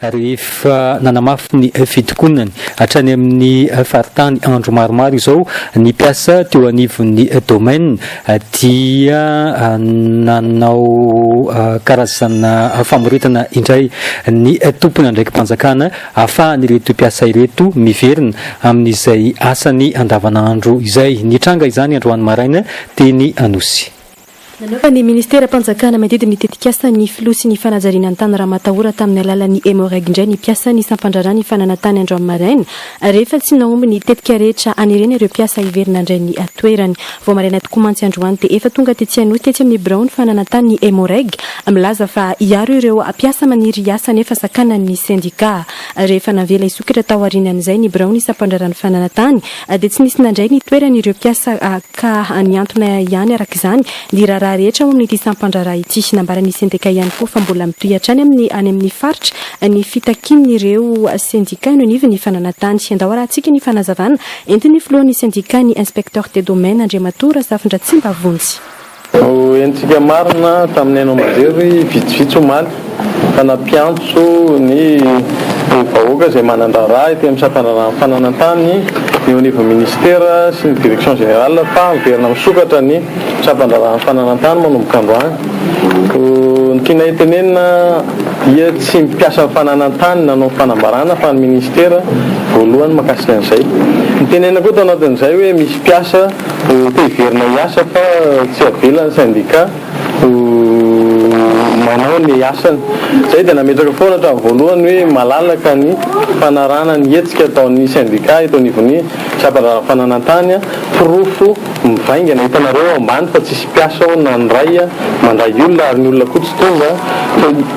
Rehefa nanamafy ny fitokonany hatrany amin'ny faritany andro maromaro izao ny mpiasa teo anivon'ny domaine dia nanao karazana famoretana indray ny tompona ndraiky mpanjakana ahafahan'ireto mpiasa ireto miverina amin'izay asany andavanandro izay nitranga izany androany maraina teny Anosy. Nanaova ny ministera mpanjakana manodidina ny tetikasa ny filoha sy ny fanajariana ny tany Ramatahora tamin'ny alalan'ny hémorragie indray ny mpiasa ny sampandrarana ny fananantany andro amin'ny maraina rehefa tsy naomby ny tetika rehetra anireny ireo mpiasa hiverina indray ny toerany vao maraina tokoa mantsy androany dia efa tonga tetsy Anosy tetsy amin'ny Brown fananantany ny hémorragie milaza fa hiaro ireo mpiasa maniry asa nefa sakana ny sindika rehefa navela isokatra tao aorianan'izay ny Brown sampandrarana ny fananantany dia tsy nisy nandray ny toerany ireo mpiasa ka niantona ihany araka izany ny raha rehetra amin'ny sampandraraha ity nambarany sindika ihany koa fa mbola miprihatra any amin'ny faritra ny fitakin'ireo sindika no nivy ny fananantany andao rahantsika ny fanazavana entiny filohan'ny sindika ny inspecteur des domaines Andriamatora Safindra Tsimbavonjy. Entsika marina tamin'ny haino majery vitsivitsy omaly fa nampiantso ny vahoaka izay manandraraha ety amin'ny sampandrarana fananantany eo anivy ministera sy ny direction générale fa miverina misokatra ny sampandrarana fananantany manomboka androany. Ny tiana itenenina dia tsy mpiasa fananantany nanao fanambarana fa ny ministera voalohany makasika an'izay. Ny tenena koa tao anatin'izay hoe misy mpiasa te hiverina hiasa fa tsy avelan'ny sindika manao ny asany. Zay dia nametraka foana hatramin'ny voalohany hoe malalaka ny fanarana ny hetsika ataon'ny sindika eto anivon'ny sampandrarana fananantany pirofo mivaingana hitanareo ambany fa tsisy mpiasa ao nandray mandray olona ary ny olona koa tsy tonga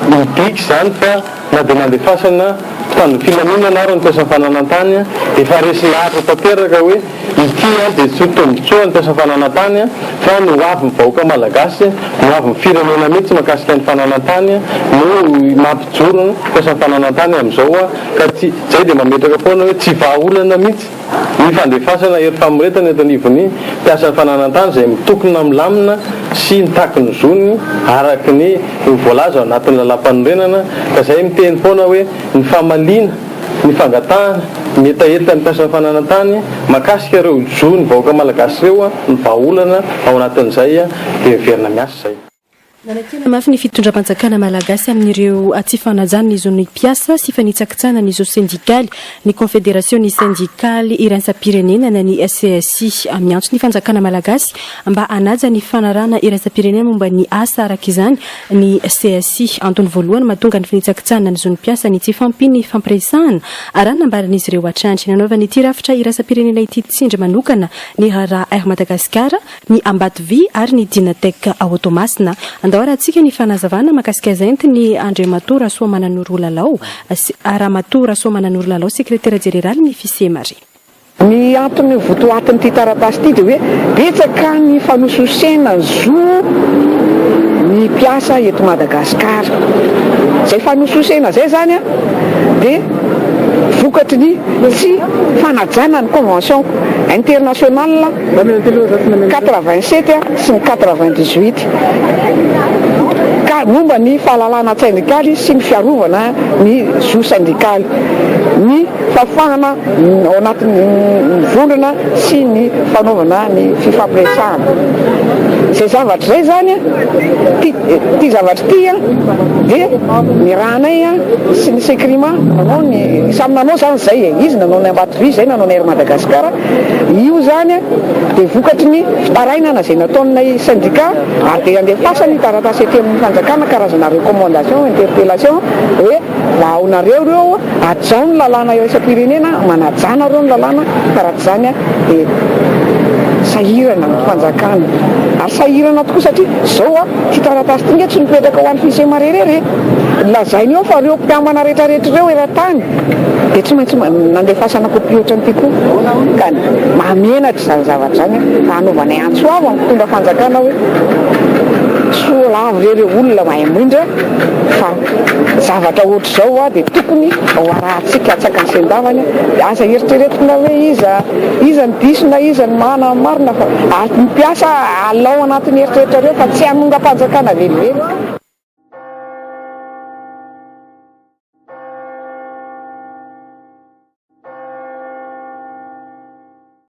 midiky izany fa na dia nandefasana tany filaminana ary ny mpiasa fananantany efa resy lahatra tanteraka hoe ity dia tsy tombotsoa ny mpiasa fananantany fa no avy ny vahoaka malagasy no avy ny firenena mihitsy makasika ny fananantany no mampijoro ny mpiasa fananantany amin'izao ka zay dia mametraka foana hoe tsy vahaolana mihitsy ny fandefasana ery famoretana eto anivon'ny mpiasa fananantany izay mitokona milamina sy nitaky ny zony araky ny voalaza ao anatin'ny lalam-panorenana ka zay miteny foana hoe ny famalina ny fangatahana ny etaeta ny mpiasa fananantany makasika ireo zony vahoaka malagasy ireo ny vahaolana ao anatin'izay dia miverina miasa zay. Nanakena mafy ny fitondram-panjakana malagasy amin'ireo tsy fanajana izy ny mpiasa sy fanitsakitsana izy sindikaly ny confédération syndicale iransam-pirenena ny CSI miantso ny fanjakana malagasy mba hanaja ny fanarana iransam-pirenena momba ny asa araka izany ny CSI antony voalohany mahatonga ny fanitsakitsana izy ny mpiasa ny tsy fampiny fampiresahana arahana nambaran'izy ireo atrandry nanaovany ity rafitra iransam-pirenena ity tsindry manokana ny raha Air Madagascar ny Ambatovy ary ny Dinatek Automasina andao rahantsika ny fanazavana makasika zainty ny Andriamatora Soamananoro Lalao Aramatora Soamananoro Lalao secrétaire général ny FICMR. Ny antony votoatin'ity taratasy ity dia hoe betsaka ny fanososena zo ny mpiasa eto Madagasikara. Zay fanososena zay zany dia vokatry ny tsy fanajana ny convention internationale 87 sy ny 98 ka momba ny fahalalana sindikaly sy ny fiarovana ny zo sindikaly ny fafahana ao anatin'ny vondrona sy ny fanaovana ny fifampiresahana. Zay zavatra zay zany ty zavatra ty dia ny rahanay sy ny sekrima nanao ny samy nanao zany zay izy nanao ny Ambatovy zay nanao ny Air Madagascar io zany dia vokatry ny fitarainana zay nataonay syndicat ary dia andefasany taratasy ety amin'ny fanjakana karazana recommandation interpellation hoe vahaonareo reo ajao ny lalàna iraisam-pirenena manajana reo ny lalàna karaha zany dia sahirana ny fanjakana ary sahirana tokoa satria zao ty taratasy ty nge tsy mipetraka ho an'ny FICMR rery lazainy eo fa reo mpiamana rehetrarehetra reo eran-tany dia tsy maintsy nandefasana kopy ohatrany ty koa ka mamenatra zany zavatra zany anaovanay antso avo amin'ny fomba fanjakana hoe soa lavo rery olona mahay mindra fa zavatra ohatr' zao dia tokony ho arahantsika atsaka ny sendavany asa eritreretina hoe iza ny diso na iza ny mahana marina fa ary mpiasa alao anatin'ny eritreretra reo fa tsy hanonga-panjakana velively.